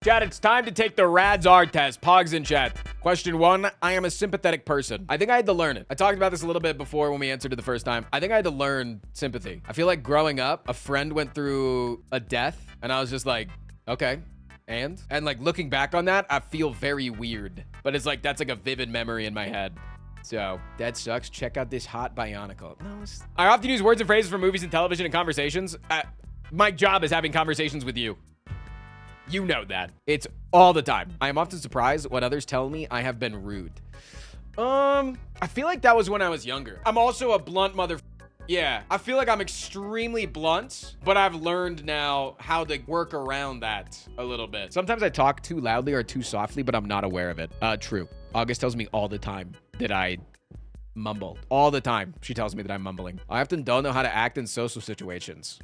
Chat, it's time to take the RADS-R test. Pogs in chat. Question 1, I am a sympathetic person. I think I had to learn it. I talked about this a little bit before when we answered it the first time. I think I had to learn sympathy. I feel like growing up, a friend went through a death, and I was just like, okay, and like looking back on that, I feel very weird. But it's like, that's like a vivid memory in my head. So, that sucks. Check out this hot Bionicle. No, I often use words and phrases from movies and television and conversations. My job is having conversations with you. You know that. It's all the time. I am often surprised when others tell me I have been rude. I feel like that was when I was younger. I'm also a blunt mother. Yeah, I feel like I'm extremely blunt, but I've learned now how to work around that a little bit. Sometimes I talk too loudly or too softly, but I'm not aware of it. True. August tells me all the time that I mumble. All the time, she tells me that I'm mumbling. I often don't know how to act in social situations.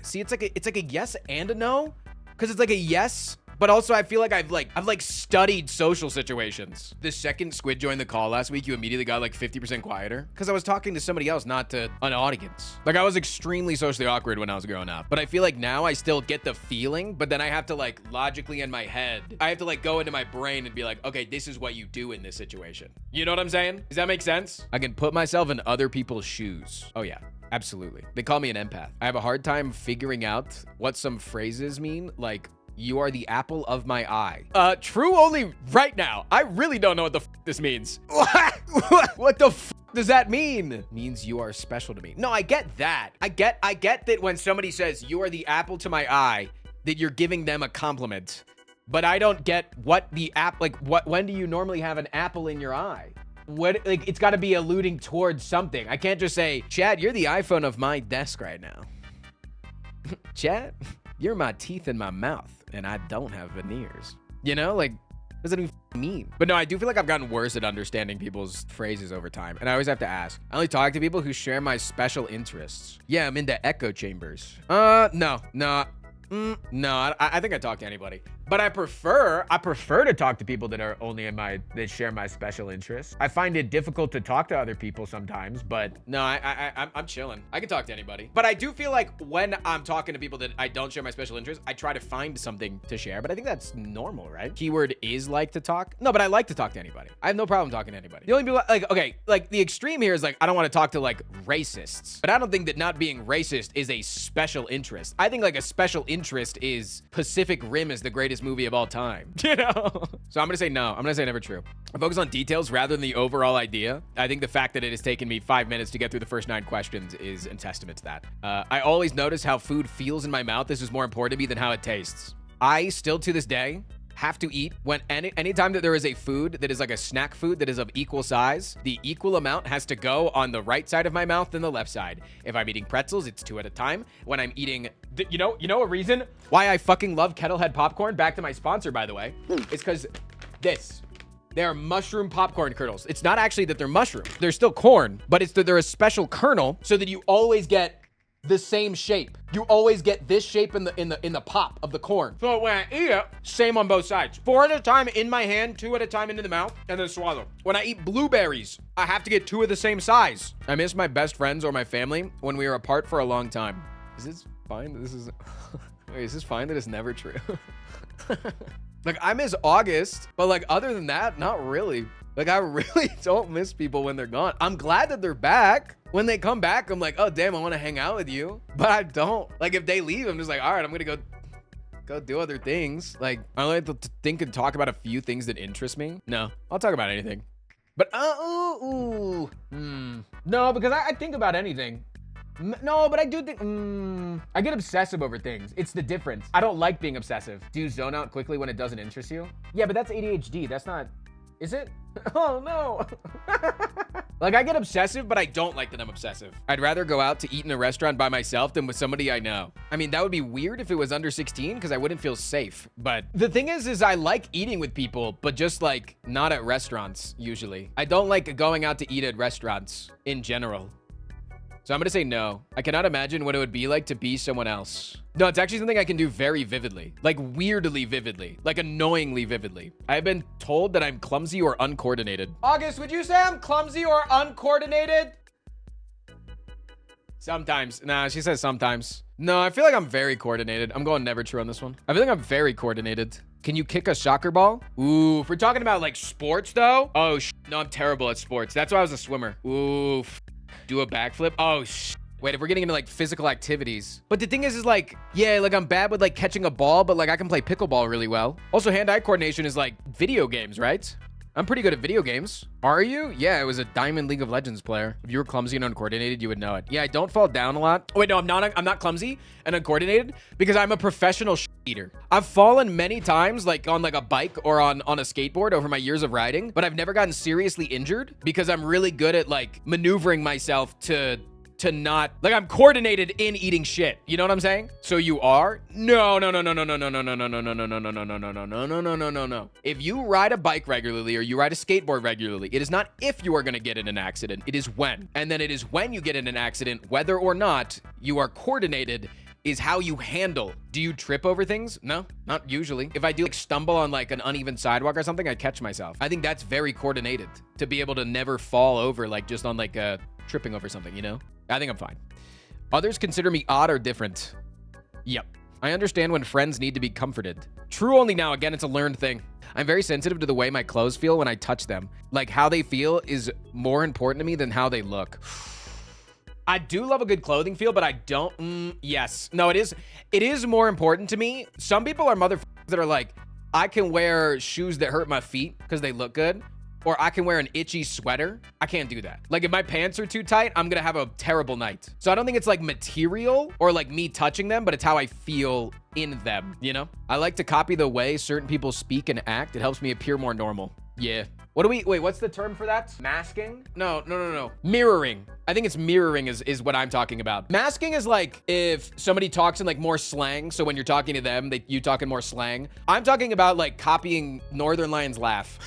See, it's like a yes and a no, because it's like a yes, but also I feel like I've studied social situations. The second Squid joined the call last week, you immediately got like 50% quieter because I was talking to somebody else, not to an audience. Like, I was extremely socially awkward when I was growing up, but I feel like now I still get the feeling, but then I have to like logically in my head, I have to like go into my brain and be like, okay, this is what you do in this situation. You know what I'm saying? Does that make sense? I can put myself in other people's shoes. Oh yeah. Absolutely. They call me an empath. I have a hard time figuring out what some phrases mean, like, you are the apple of my eye. True only right now. I really don't know what the f this means. What the f does that mean? It means you are special to me. No, I get that. I get that when somebody says you are the apple to my eye, that you're giving them a compliment. But I don't get what the when do you normally have an apple in your eye? What, like, it's got to be alluding towards something. I can't just say, Chad, you're the iPhone of my desk right now. Chad, you're my teeth in my mouth, and I don't have veneers. You know, like, what does that even mean? But no, I do feel like I've gotten worse at understanding people's phrases over time, and I always have to ask. I only talk to people who share my special interests. Yeah, I'm into echo chambers. No, I think I talk to anybody. But I prefer to talk to people that are only that share my special interests. I find it difficult to talk to other people sometimes, but no, I'm chilling. I can talk to anybody. But I do feel like when I'm talking to people that I don't share my special interests, I try to find something to share, but I think that's normal, right? Keyword is like to talk. No, but I like to talk to anybody. I have no problem talking to anybody. The only people, like, okay, like the extreme here is like, I don't want to talk to like racists, but I don't think that not being racist is a special interest. I think like a special interest is Pacific Rim is the greatest movie of all time, you know? So I'm gonna say no. I'm gonna say never true. I focus on details rather than the overall idea. I think the fact that it has taken me 5 minutes to get through the first 9 questions is a testament to that. I always notice how food feels in my mouth. This is more important to me than how it tastes. I still to this day have to eat when anytime that there is a food that is like a snack food that is of equal size, the equal amount has to go on the right side of my mouth than the left side. If I'm eating pretzels, it's 2 at a time. When I'm eating, you know a reason why I fucking love Kettlehead popcorn? Back to my sponsor, by the way. It's because they're mushroom popcorn kernels. It's not actually that they're mushroom. They're still corn, but it's that they're a special kernel so that you always get the same shape. You always get this shape in the pop of the corn. So when I eat it, same on both sides. 4 at a time in my hand, 2 at a time into the mouth, and then swallow. When I eat blueberries, I have to get 2 of the same size. I miss my best friends or my family when we were apart for a long time. Is this fine? This is... Wait, is this fine that it's never true? Like, I miss August, but like other than that, not really. Like, I really don't miss people when they're gone. I'm glad that they're back. When they come back, I'm like, oh, damn, I want to hang out with you. But I don't. Like, if they leave, I'm just like, all right, I'm going to go do other things. Like, I only have to think and talk about a few things that interest me. No, I'll talk about anything. But, no, because I think about anything. No, but I do think, I get obsessive over things. It's the difference. I don't like being obsessive. Do you zone out quickly when it doesn't interest you? Yeah, but that's ADHD. That's not, is it? Oh, no. Like, I get obsessive, but I don't like that I'm obsessive. I'd rather go out to eat in a restaurant by myself than with somebody I know. I mean, that would be weird if it was under 16 because I wouldn't feel safe. But the thing is I like eating with people, but just like not at restaurants usually. I don't like going out to eat at restaurants in general. So I'm gonna say no. I cannot imagine what it would be like to be someone else. No, it's actually something I can do very vividly. Like weirdly vividly. Like annoyingly vividly. I've been told that I'm clumsy or uncoordinated. August, would you say I'm clumsy or uncoordinated? Sometimes. Nah, she says sometimes. No, I feel like I'm very coordinated. I'm going never true on this one. I feel like I'm very coordinated. Can you kick a soccer ball? Ooh, if we're talking about like sports though. Oh, no, I'm terrible at sports. That's why I was a swimmer. Ooh, do a backflip. Oh, wait, if we're getting into like physical activities. But the thing is like, yeah, like I'm bad with like catching a ball, but like I can play pickleball really well. Also, hand-eye coordination is like video games, right? I'm pretty good at video games. Are you? Yeah, I was a Diamond League of Legends player. If you were clumsy and uncoordinated, you would know it. Yeah, I don't fall down a lot. Oh, wait, no, I'm not clumsy and uncoordinated because I'm a professional eater. I've fallen many times, like on like a bike or on a skateboard over my years of riding, but I've never gotten seriously injured because I'm really good at like maneuvering myself to not like I'm coordinated in eating shit. You know what I'm saying? So you are? No. If you ride a bike regularly or you ride a skateboard regularly, it is not if you are going to get in an accident, it is when. And then it is when you get in an accident, whether or not you are coordinated is how you handle. Do you trip over things? No, not usually. If I do like stumble on like an uneven sidewalk or something, I catch myself. I think that's very coordinated to be able to never fall over like just on like tripping over something, you know? I think I'm fine. Others consider me odd or different. Yep. I understand when friends need to be comforted. True only now. Again, it's a learned thing. I'm very sensitive to the way my clothes feel when I touch them. Like how they feel is more important to me than how they look. I do love a good clothing feel, but I don't. Yes. No, it is more important to me. Some people are motherfuckers that are like, I can wear shoes that hurt my feet because they look good. Or I can wear an itchy sweater. I can't do that. Like if my pants are too tight, I'm gonna have a terrible night. So I don't think it's like material or like me touching them, but it's how I feel in them, you know? I like to copy the way certain people speak and act. It helps me appear more normal. Yeah. Wait, what's the term for that? Masking? No. Mirroring. I think it's mirroring is what I'm talking about. Masking is like if somebody talks in like more slang. So when you're talking to them, you talk in more slang. I'm talking about like copying Northern Lion's laugh.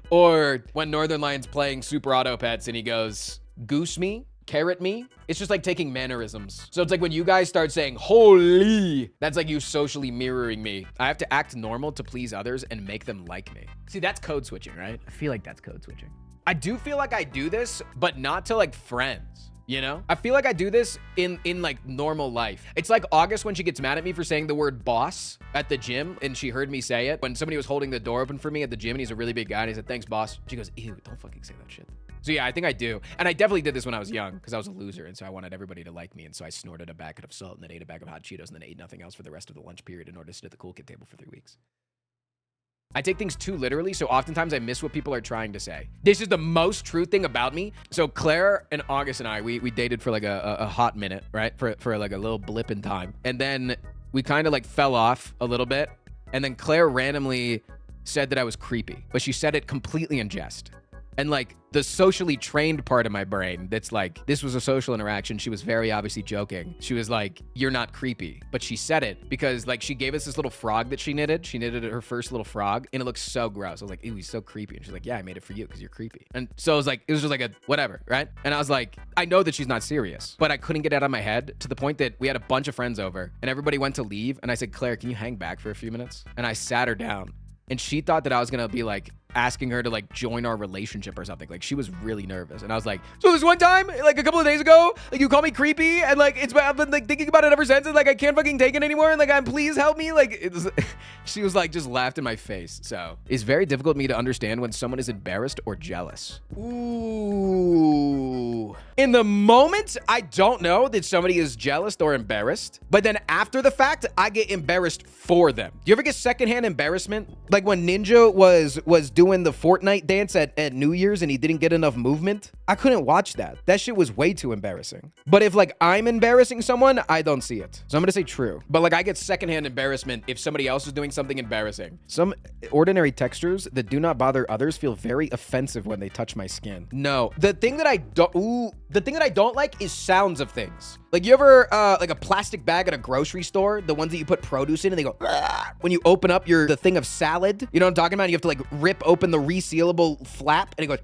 Or when Northern Lion's playing Super Auto Pets and he goes, goose me, carrot me. It's just like taking mannerisms. So it's like when you guys start saying, holy, that's like you socially mirroring me. I have to act normal to please others and make them like me. See, that's code switching, right? I feel like that's code switching. I do feel like I do this, but not to like friends. You know, I feel like I do this in like normal life. It's like August when she gets mad at me for saying the word boss at the gym and she heard me say it when somebody was holding the door open for me at the gym and he's a really big guy and he said, thanks, boss. She goes, ew, don't fucking say that shit. So yeah, I think I do. And I definitely did this when I was young because I was a loser. And so I wanted everybody to like me. And so I snorted a packet of salt and then ate a bag of hot Cheetos and then ate nothing else for the rest of the lunch period in order to sit at the cool kid table for 3 weeks. I take things too literally, so oftentimes I miss what people are trying to say. This is the most true thing about me. So Claire and August and I, we dated for like a hot minute, right? For like a little blip in time. And then we kind of like fell off a little bit. And then Claire randomly said that I was creepy, but she said it completely in jest. And like the socially trained part of my brain that's like, this was a social interaction. She was very obviously joking. She was like, you're not creepy. But she said it because like she gave us this little frog that she knitted. She knitted her first little frog and it looks so gross. I was like, ew, he's so creepy. And she's like, yeah, I made it for you because you're creepy. And so it was just like a whatever, right? And I was like, I know that she's not serious, but I couldn't get it out of my head to the point that we had a bunch of friends over and everybody went to leave. And I said, Claire, can you hang back for a few minutes? And I sat her down and she thought that I was going to be like, asking her to like join our relationship or something. Like she was really nervous. And I was like, so this one time, like a couple of days ago, like you called me creepy and like I've been like thinking about it ever since and like I can't fucking take it anymore and like please help me. Like she was like just laughed in my face. So it's very difficult for me to understand when someone is embarrassed or jealous. Ooh. In the moment, I don't know that somebody is jealous or embarrassed, but then after the fact, I get embarrassed for them. Do you ever get secondhand embarrassment? Like when Ninja was doing the Fortnite dance at New Year's and he didn't get enough movement? I couldn't watch that. That shit was way too embarrassing. But if like I'm embarrassing someone, I don't see it. So I'm gonna say true. But like I get secondhand embarrassment if somebody else is doing something embarrassing. Some ordinary textures that do not bother others feel very offensive when they touch my skin. No, the thing that I don't like is sounds of things. Like you ever like a plastic bag at a grocery store, the ones that you put produce in and they go when you open up the thing of salad, you know what I'm talking about? You have to like rip open the resealable flap and it goes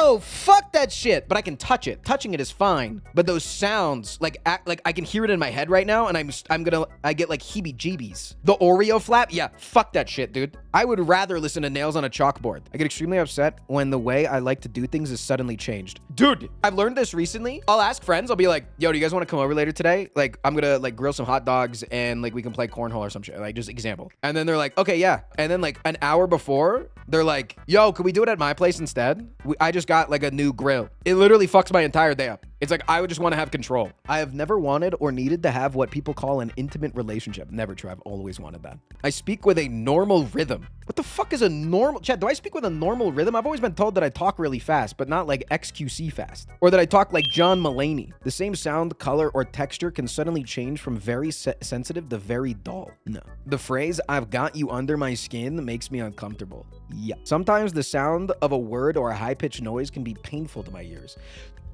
oh, fuck that shit. But I can touch it. Touching it is fine. But those sounds, like I can hear it in my head right now, and I get like heebie-jeebies. The Oreo flap, yeah, fuck that shit, dude. I would rather listen to Nails on a Chalkboard. I get extremely upset when the way I like to do things is suddenly changed. Dude, I've learned this recently. I'll ask friends, I'll be like, yo, do you guys want to come over later today? Like, I'm gonna like grill some hot dogs and like we can play cornhole or some shit. Like, just example. And then they're like, okay, yeah. And then like an hour before, they're like, yo, can we do it at my place instead? I just got like a new grill. It literally fucks my entire day up. It's like, I would just want to have control. I have never wanted or needed to have what people call an intimate relationship. Never true. I've always wanted that. I speak with a normal rhythm. What the fuck is a normal... Chat, do I speak with a normal rhythm? I've always been told that I talk really fast, but not like XQC fast. Or that I talk like John Mulaney. The same sound, color, or texture can suddenly change from very sensitive to very dull. No. The phrase, I've got you under my skin, makes me uncomfortable. Yeah. Sometimes the sound of a word or a high-pitched noise can be painful to my ears.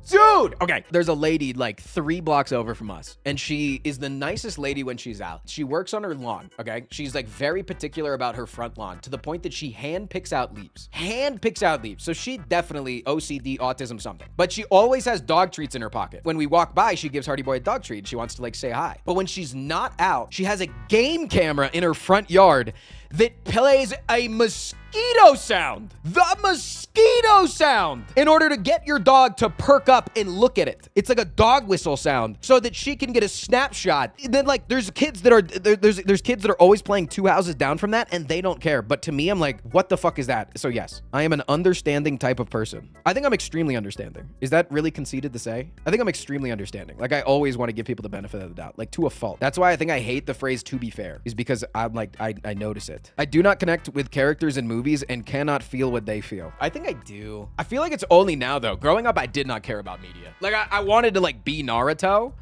Dude! Okay, there's a lady like 3 blocks over from us, and she is the nicest lady when she's out. She works on her lawn, okay? She's like very particular about her front lawn to the point that she hand picks out leaves. Hand picks out leaves. So she definitely OCD, autism, something. But she always has dog treats in her pocket. When we walk by, she gives Hardy Boy a dog treat. She wants to like say hi. But when she's not out, she has a game camera in her front yard that plays a mosquito sound. The mosquito sound! In order to get your dog to perk up and look at it. It's like a dog whistle sound so that she can get a snapshot. And then like there's kids that are there's kids that are always playing 2 houses down from that and they don't care. But to me, I'm like, what the fuck is that? So yes, I am an understanding type of person. I think I'm extremely understanding. Is that really conceited to say? I think I'm extremely understanding. Like I always want to give people the benefit of the doubt, like to a fault. That's why I think I hate the phrase to be fair, is because I'm like, I notice it. I do not connect with characters in movies and cannot feel what they feel. I think I do. I feel like it's only now though. Growing up, I did not care about media. Like I wanted to like be Naruto,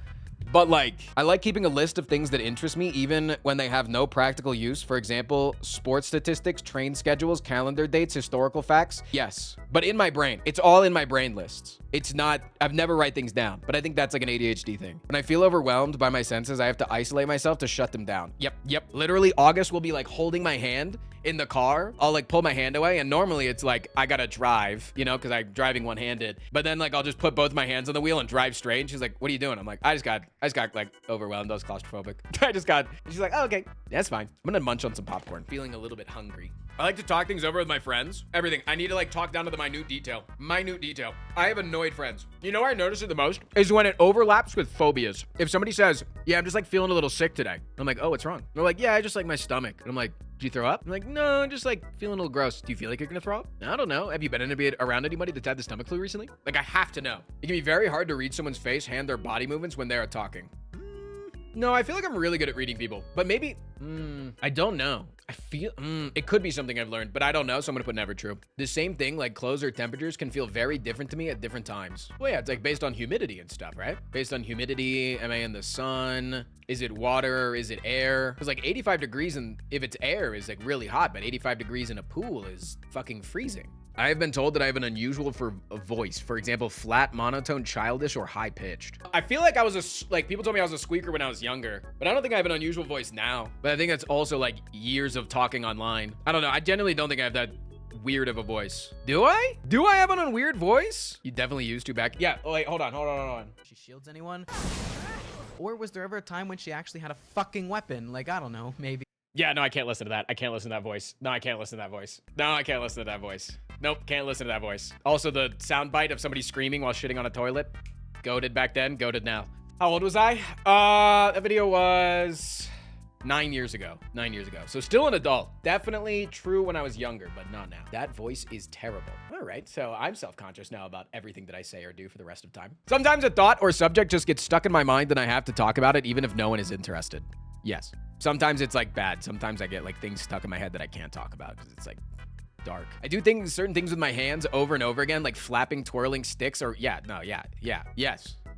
but like, I like keeping a list of things that interest me even when they have no practical use. For example, sports statistics, train schedules, calendar dates, historical facts. Yes, but in my brain. It's all in my brain lists. It's not, I've never write things down, but I think that's like an ADHD thing. When I feel overwhelmed by my senses, I have to isolate myself to shut them down. Yep. Literally, August will be like holding my hand in the car. I'll like pull my hand away, and normally it's like I gotta drive, you know, because I'm driving one-handed. But then like I'll just put both my hands on the wheel and drive straight. And she's like, "What are you doing?" I'm like, I just got like overwhelmed. I was claustrophobic. And she's like, "Oh, okay, that's fine. I'm gonna munch on some popcorn. Feeling a little bit hungry." I like to talk things over with my friends. Everything. I need to like talk down to the minute detail. Minute detail. I have annoyed friends. You know where I notice it the most? Is when it overlaps with phobias. If somebody says, yeah, I'm just like feeling a little sick today. I'm like, oh, what's wrong? They're like, yeah, I just like my stomach. And I'm like, do you throw up? I'm like, no, I'm just like feeling a little gross. Do you feel like you're gonna throw up? I don't know. Have you been around anybody that's had the stomach flu recently? Like, I have to know. It can be very hard to read someone's face and their body movements when they are talking. No, I feel like I'm really good at reading people, but maybe, I don't know. I feel, it could be something I've learned, but I don't know, so I'm gonna put never true. The same thing, like clothes or temperatures, can feel very different to me at different times. Well, yeah, it's like based on humidity and stuff, right? Based on humidity, am I in the sun? Is it water? Is it air? Because like 85 degrees, and if it's air, is like really hot, but 85 degrees in a pool is fucking freezing. I have been told that I have an unusual voice. For example, flat, monotone, childish, or high-pitched. I feel like people told me I was a squeaker when I was younger, but I don't think I have an unusual voice now. But I think that's also like years of talking online. I don't know. I genuinely don't think I have that weird of a voice. Do I? Do I have an weird voice? You definitely used to back. Yeah. Oh, wait, hold on. She shields anyone? Or was there ever a time when she actually had a fucking weapon? Like, I don't know, maybe. Yeah, no, I can't listen to that. I can't listen to that voice. No, I can't listen to that voice. No, I can't listen to that voice. Nope, can't listen to that voice. Also, the soundbite of somebody screaming while shitting on a toilet. Goated back then, goated now. How old was I? That video was 9 years ago. 9 years ago. So still an adult. Definitely true when I was younger, but not now. That voice is terrible. All right, so I'm self-conscious now about everything that I say or do for the rest of time. Sometimes a thought or subject just gets stuck in my mind and I have to talk about it even if no one is interested. Yes. Sometimes it's like bad. Sometimes I get like things stuck in my head that I can't talk about because it's like dark. I do certain things with my hands over and over again, like flapping, twirling sticks or yes.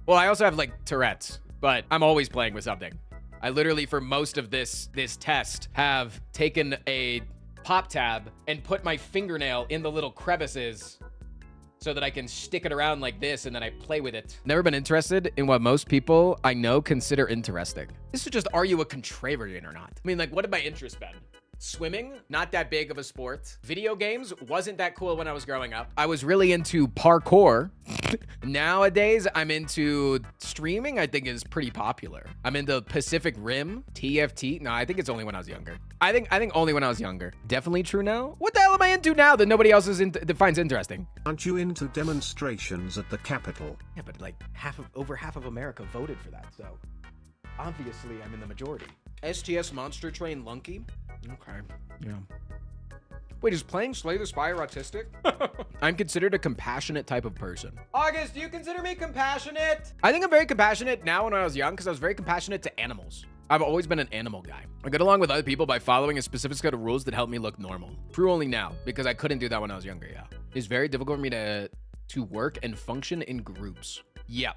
Well, I also have like Tourette's, but I'm always playing with something. I literally, for most of this test, have taken a pop tab and put my fingernail in the little crevices so that I can stick it around like this and then I play with it. Never been interested in what most people I know consider interesting. This is just, are you a contrarian or not? I mean, like, what have my interests been? Swimming, not that big of a sport. Video games wasn't that cool when I was growing up. I was really into parkour. Nowadays, I'm into streaming, I think is pretty popular. I'm into Pacific Rim, TFT. No, I think it's only when I was younger. I think only when I was younger. Definitely true now. What the hell am I into now that nobody else finds interesting? Aren't you into demonstrations at the Capitol? Yeah, but like over half of America voted for that, so obviously I'm in the majority. STS Monster Train Lunky. Okay, yeah. Wait, is playing Slay the Spire autistic? I'm considered a compassionate type of person. August, do you consider me compassionate? I think I'm very compassionate now when I was young because I was very compassionate to animals. I've always been an animal guy. I get along with other people by following a specific set of rules that help me look normal. True only now, because I couldn't do that when I was younger, yeah. It's very difficult for me to work and function in groups. Yeah,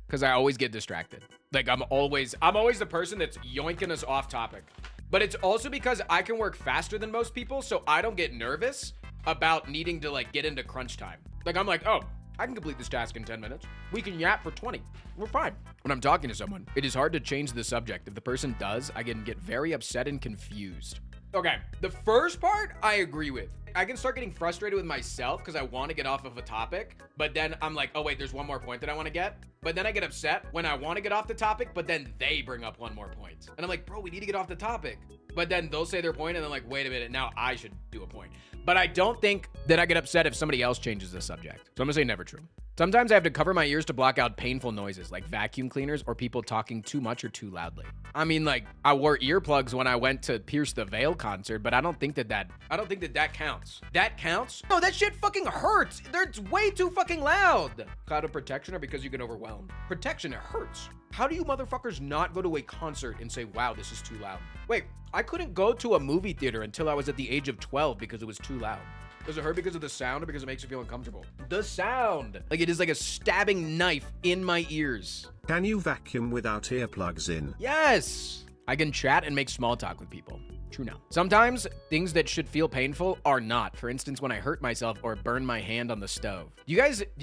because I always get distracted. Like I'm always the person that's yoinking us off topic. But it's also because I can work faster than most people, so I don't get nervous about needing to like get into crunch time. Like I'm like, oh, I can complete this task in 10 minutes. We can yap for 20. We're fine. When I'm talking to someone, it is hard to change the subject. If the person does, I can get very upset and confused. Okay, the first part I agree with. I can start getting frustrated with myself because I want to get off of a topic, but then I'm like, oh wait, there's one more point that I want to get. But then I get upset when I want to get off the topic, but then they bring up one more point. And I'm like, bro, we need to get off the topic. But then they'll say their point and then like, wait a minute, now I should do a point. But I don't think that I get upset if somebody else changes the subject. So I'm gonna say never true. Sometimes I have to cover my ears to block out painful noises like vacuum cleaners or people talking too much or too loudly. I mean, like I wore earplugs when I went to Pierce the Veil concert, but I don't think that counts. That counts? No, that shit fucking hurts. It's way too fucking loud. Cloud of protection or because you get overwhelmed? Protection, it hurts. How do you motherfuckers not go to a concert and say, wow, this is too loud? Wait, I couldn't go to a movie theater until I was at the age of 12 because it was too loud. Does it hurt because of the sound or because it makes you feel uncomfortable? The sound. Like it is like a stabbing knife in my ears. Can you vacuum without earplugs in? Yes. I can chat and make small talk with people. True now. Sometimes things that should feel painful are not. For instance, when I hurt myself or burn my hand on the stove. Do you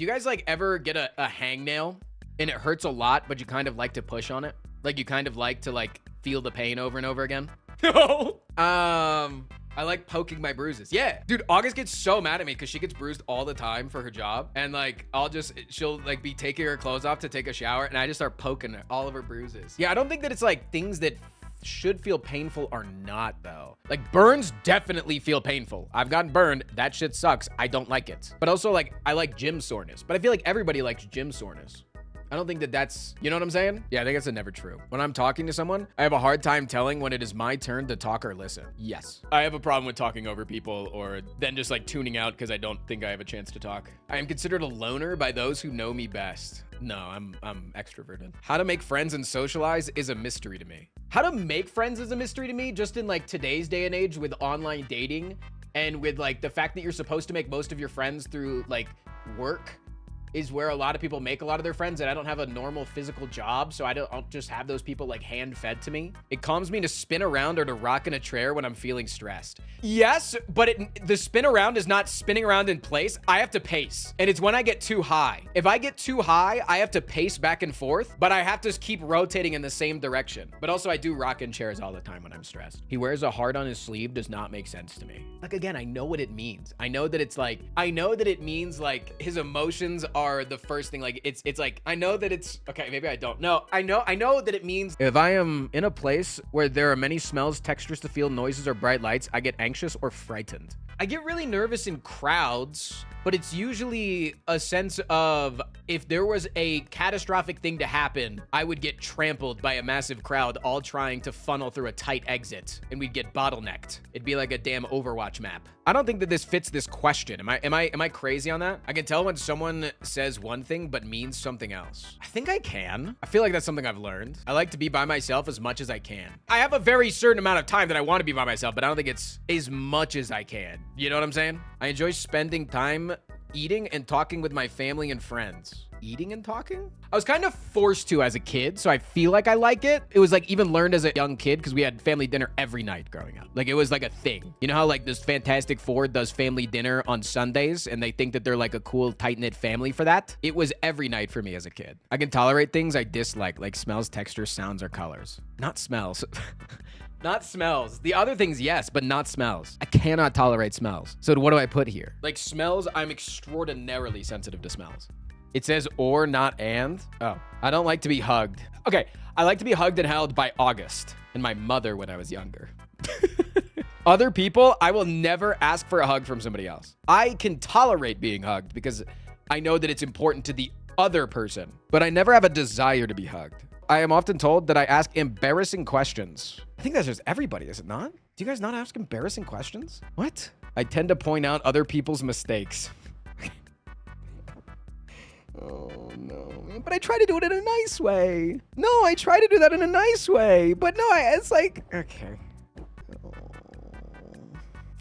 guys like ever get a hangnail and it hurts a lot, but you kind of like to push on it? Like you kind of like to like feel the pain over and over again? No. I like poking my bruises. Yeah, dude, August gets so mad at me because she gets bruised all the time for her job. And like, she'll like be taking her clothes off to take a shower and I just start poking her, all of her bruises. Yeah, I don't think that it's like things that should feel painful are not though. Like burns definitely feel painful. I've gotten burned. That shit sucks. I don't like it. But also like, I like gym soreness, but I feel like everybody likes gym soreness. I don't think that that's, you know what I'm saying? Yeah, I think that's a never true. When I'm talking to someone, I have a hard time telling when it is my turn to talk or listen. Yes. I have a problem with talking over people or then just like tuning out because I don't think I have a chance to talk. I am considered a loner by those who know me best. No, I'm extroverted. How to make friends and socialize is a mystery to me. How to make friends is a mystery to me just in like today's day and age with online dating and with like the fact that you're supposed to make most of your friends through like work is where a lot of people make a lot of their friends, and I don't have a normal physical job, so I'll just have those people like hand fed to me. It calms me to spin around or to rock in a chair when I'm feeling stressed. Yes, but the spin around is not spinning around in place. I have to pace, and it's when I get too high. If I get too high, I have to pace back and forth, but I have to keep rotating in the same direction. But also I do rock in chairs all the time when I'm stressed. He wears a heart on his sleeve does not make sense to me. Like again, I know what it means. I know that it means like his emotions are the first thing. Like it's like I know that it's okay, maybe I don't know. I know that it means if I am in a place where there are many smells, textures to feel, noises, or bright lights, I get anxious or frightened. I get really nervous in crowds, but it's usually a sense of if there was a catastrophic thing to happen, I would get trampled by a massive crowd all trying to funnel through a tight exit and we'd get bottlenecked. It'd be like a damn Overwatch map. I don't think that this fits this question. Am I crazy on that? I can tell when someone says one thing but means something else. I think I can. I feel like that's something I've learned. I like to be by myself as much as I can. I have a very certain amount of time that I want to be by myself, but I don't think it's as much as I can. You know what I'm saying? I enjoy spending time eating and talking with my family and friends. Eating and talking? I was kind of forced to as a kid, so I feel like I like it. It was like even learned as a young kid because we had family dinner every night growing up. Like it was like a thing. You know how like this Fantastic Four does family dinner on Sundays and they think that they're like a cool tight-knit family for that? It was every night for me as a kid. I can tolerate things I dislike, like smells, textures, sounds, or colors. Not smells. Not smells. The other things, yes, but not smells. I cannot tolerate smells. So what do I put here? Like smells, I'm extraordinarily sensitive to smells. It says or, not and. Oh, I don't like to be hugged. Okay, I like to be hugged and held by August and my mother when I was younger. Other people, I will never ask for a hug from somebody else. I can tolerate being hugged because I know that it's important to the other person, but I never have a desire to be hugged. I am often told that I ask embarrassing questions. I think that's just everybody, is it not? Do you guys not ask embarrassing questions? What? I tend to point out other people's mistakes. Oh, no. But I try to do it in a nice way. No, I try to do that in a nice way. But no, it's like, okay.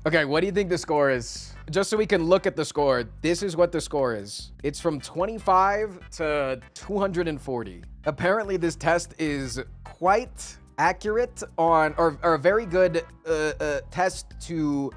Okay, what do you think the score is? Just so we can look at the score, this is what the score is. It's from 25 to 240. Apparently, this test is quite accurate on, or a very good test to,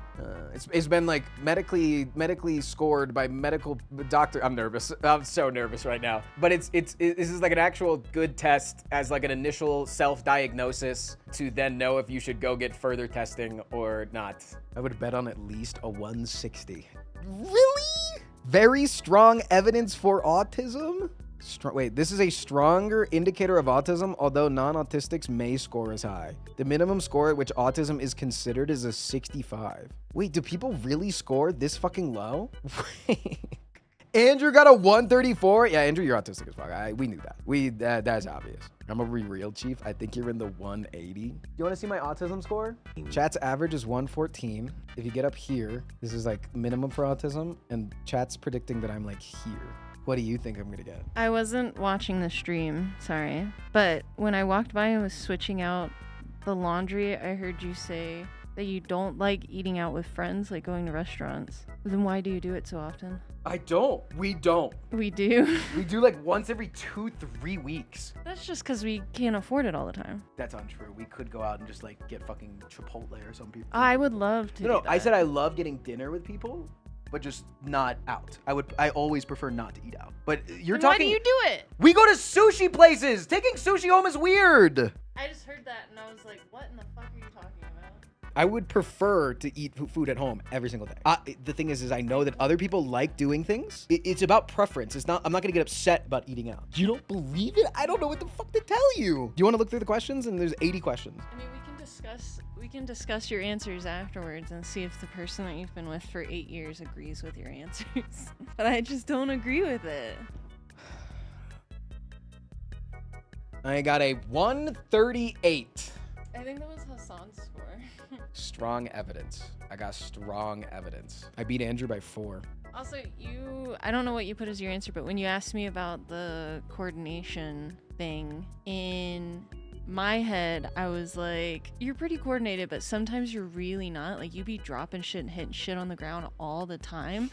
it's been like medically scored by medical doctor. I'm nervous. I'm so nervous right now. But this is like an actual good test as like an initial self-diagnosis to then know if you should go get further testing or not. I would bet on at least a 160. Really? Very strong evidence for autism? Wait, this is a stronger indicator of autism, although non-autistics may score as high. The minimum score at which autism is considered is a 65. Wait, do people really score this fucking low? Andrew got a 134. Yeah, Andrew, you're autistic as fuck. We knew that. That's obvious. I'm a real chief. I think you're in the 180. You want to see my autism score? Chat's average is 114. If you get up here, this is like minimum for autism, and chat's predicting that I'm like here. What do you think I'm gonna get? I wasn't watching the stream, sorry. But when I walked by and was switching out the laundry, I heard you say that you don't like eating out with friends, like going to restaurants. Then why do you do it so often? I don't. We don't. We do. We do like once every 2-3 weeks. That's just because we can't afford it all the time. That's untrue. We could go out and just like get fucking Chipotle or something. I would love to. No, do I that. said I love getting dinner with people, but just not out. I always prefer not to eat out. But you're Then talking. why do you do it? We go to sushi places. Taking sushi home is weird. I just heard that and I was like, what in the fuck are you talking about? I would prefer to eat food at home every single day. The thing is I know that other people like doing things. It's about preference. I'm not gonna get upset about eating out. You don't believe it? I don't know what the fuck to tell you. Do you want to look through the questions? And there's 80 questions. I mean, we can discuss your answers afterwards and see if the person that you've been with for 8 years agrees with your answers. But I just don't agree with it. I got a 138. I think that was Hassan's score. Strong evidence. I got strong evidence. I beat Andrew by 4. Also, I don't know what you put as your answer, but when you asked me about the coordination thing, in my head, I was like, you're pretty coordinated, but sometimes you're really not. Like, you be dropping shit and hitting shit on the ground all the time.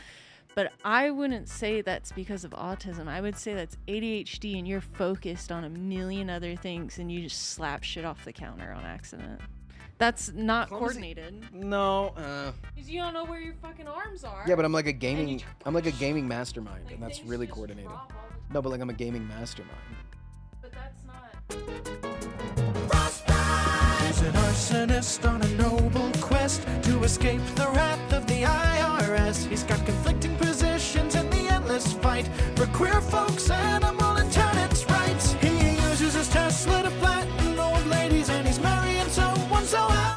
But I wouldn't say that's because of autism. I would say that's ADHD and you're focused on a million other things and you just slap shit off the counter on accident. That's not coordinated. No. Because you don't know where your fucking arms are. Yeah, but I'm like a gaming mastermind, and that's really coordinated. No, but like I'm a gaming mastermind. But that's not. He's an arsonist on a noble quest to escape the wrath of the IRS. He's got conflicting positions in the endless fight for queer folks, animal and tenants' rights. He uses his Tesla to flatten